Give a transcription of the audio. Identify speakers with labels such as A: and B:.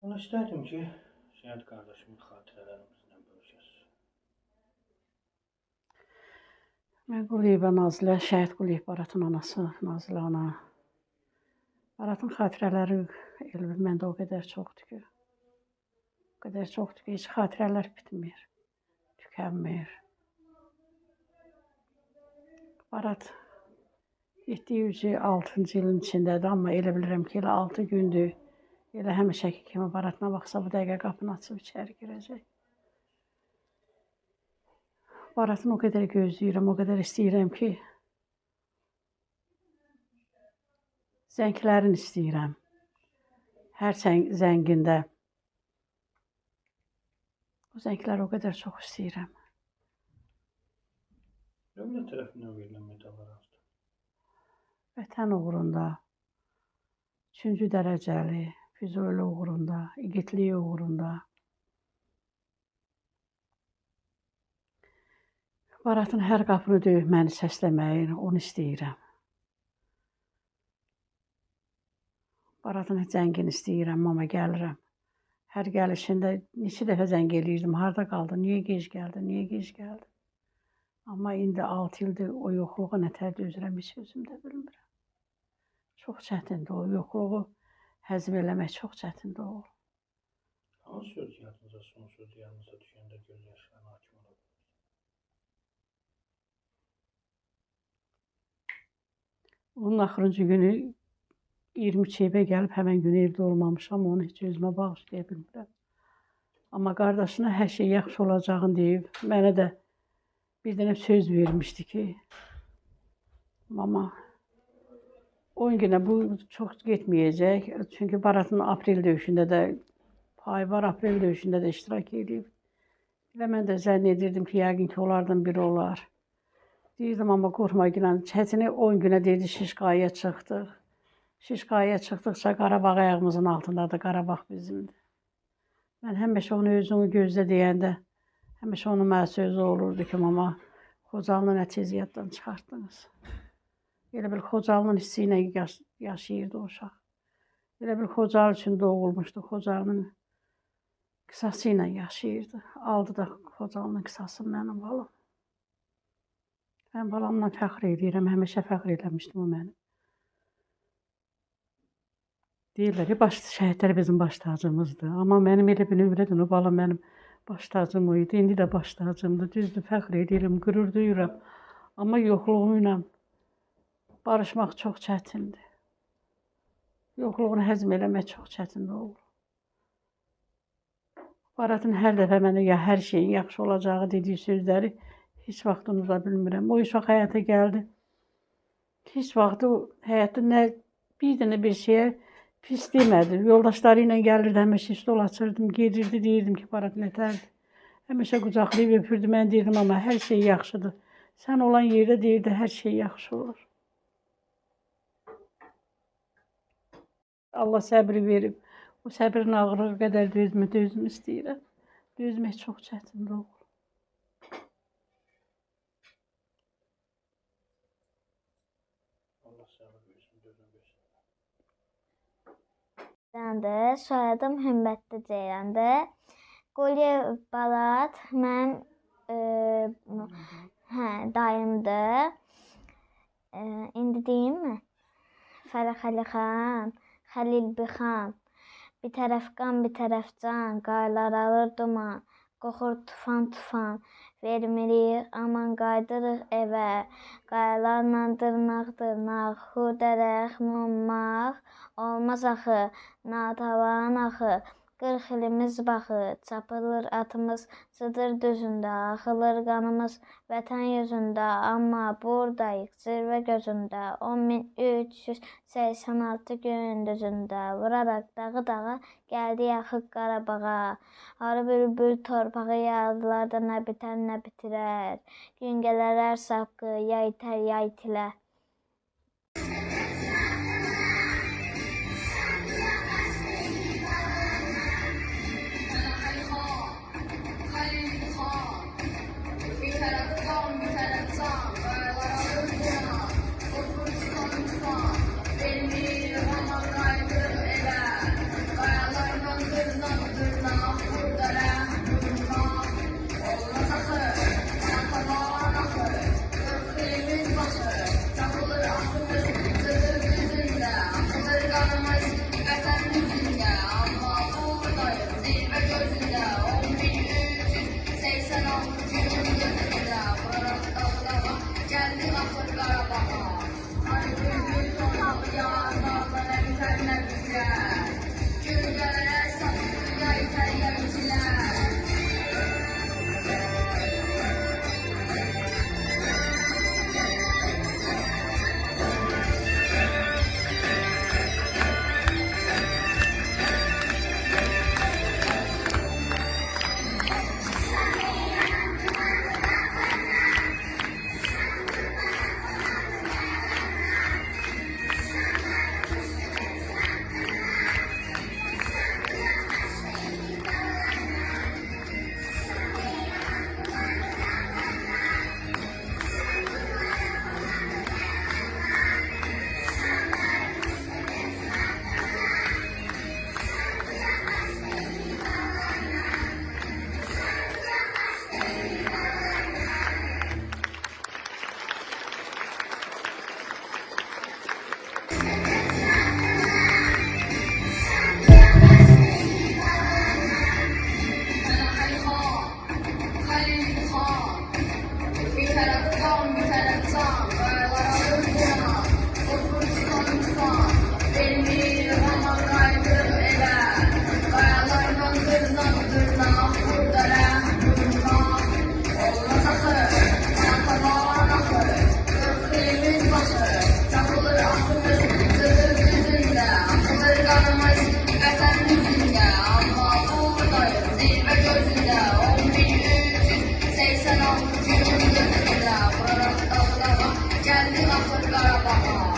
A: Onu isterdim ki Şəhid qardaşımın xatirələrimizlə bölüşəsiz.
B: Mən Quliyeva Nazilə, Şəhid Quliyev Baratın anası Nazilə ana. Baratın xatirələri elə məndə o qədər çoxdur ki. O qədər çoxdur ki, heç xatirələr bitmir, tükənmir. Barat 706-cı ilin içindədir, amma elə bilirəm ki, elə 6 gündür. Elə həmişəki kimi Baratına baxsa bu dəqiqə qapını açıb içəri girəcək. Baratını o qədər gözləyirəm, o qədər istəyirəm ki, zənglərini istəyirəm. Hər zəngində o zəngləri o qədər çox istəyirəm.
A: Dövlət tərəfindən verilən medallar azdır.
B: Vətən uğrunda, 3-cü dərəcəli, Füzuli uğrunda, igidliyi uğrunda. Baratın hər qapını döyüb məni səsləməyin, onu istəyirəm. Baratın zəngini istəyirəm, amma gəlirəm. Hər gəlişində neçə dəfə zəng eləyirdim, harada qaldı, niyə gec gəldi, niyə gec gəldi. Amma indi 6 ildir o yoxluğa nətər dözürəm, heç özüm də bilmirəm. Çox çətindir o yoxluğu həzm eləmək, çox çətindir o.
A: Hansı söz yadınıza, son söz yadınıza düşəndə göz yaşlarına hakim ola bilər?
B: Onun axırıncı günü 23 evə gəlib, həmən günü evdə olmamışam, onu heç özümə bağışlaya bilmirəm. Amma qardaşına hər şey yaxşı olacağını deyib, mənə də bir dənə söz vermişdi ki, amma 10 günə bu çox getməyəcək. Çünki Baratın aprel döyüşündə də payı var, aprel döyüşündə də iştirak edib. Və mən də zənn edirdim ki, yəqin ki, onlardan biri olar. Deyirdim, amma qorxma günən. Çətini 10 günə deyirdi, Şişqaya çıxdıq. Şişqaya çıxdıqca Qarabağ ayağımızın altındadır, Qarabağ bizimdir. Mən həmişə onu özünü gözlə deyəndə, həmişə onun mənə sözü olurdu ki, mama, Xocalını nə tez yaddan çıxartdınız. Elə bil Xocalının hissi ilə yaşayırdı o uşaq. Elə bil Xocal üçün doğulmuşdu, Xocalının qısası ilə yaşayırdı. Aldı da Xocalının qısası mənim balam. Mən balamla fəxr edirəm, həmişə fəxr eləmişdim o mənim. Deyirlər ki, şəhidlər bizim baş tacımızdır. Amma mənim elə bir növrədən o balam mənim baş tacım o idi. İndi də baş tacımdır. Düzdür, fəxr edirəm, qürur duyuram. Amma yoxluğu ilə barışmaq çox çətindir. Yoxluğunu həzm eləmək çox çətindir olur. Baratın hər dəfə mənə ya hər şeyin yaxşı olacağı dediyi sözləri heç vaxt unuda bilmirəm. O uşaq həyata gəldi. Heç vaxt o həyatda bir dənə bir şeyə pis demədi. Yoldaşları ilə gəlirdi, həmişə stol açırdım, gedirdi, deyirdim ki, Barat nətərdir. Həmişə qucaqlayıb öpürdü, mən deyirdim, amma hər şey yaxşıdır. Sən olan yerdə deyirdi, hər şey yaxşı olur. Allah səbri verib. O səbrin ağırlığı qədər dözüm istəyirəm. Dözmək çox çətindir olur.
A: Allah səbir versin, dözüm versin.
C: Soyadım Hümbətli Ceyrandır. Quliyev Barat mənim dayımdır. İndi deyimmi? Fərəx Əlixan, Xəlil Bixan, bir tərəf qan, bir tərəf can, qaylar alır duman, qoxur tufan, vermirik, aman qaydırıq evə, qayalarla dırnaq, hudərək mummaq, olmaz axı, natavan axı, 40 ilimiz baxı, çapılır atımız, sıdır düzündə, axılır qanımız vətən yüzündə, amma buradayıq zirvə gözündə, 10.386 gündüzündə, vuraraq dağı gəldi yaxıq Qarabağa, arı bülbül torpağı yağdılar da nə bitər, nə bitirər, gün gələrər sapqı, ya itər, ya itilər.
D: Qarabağa,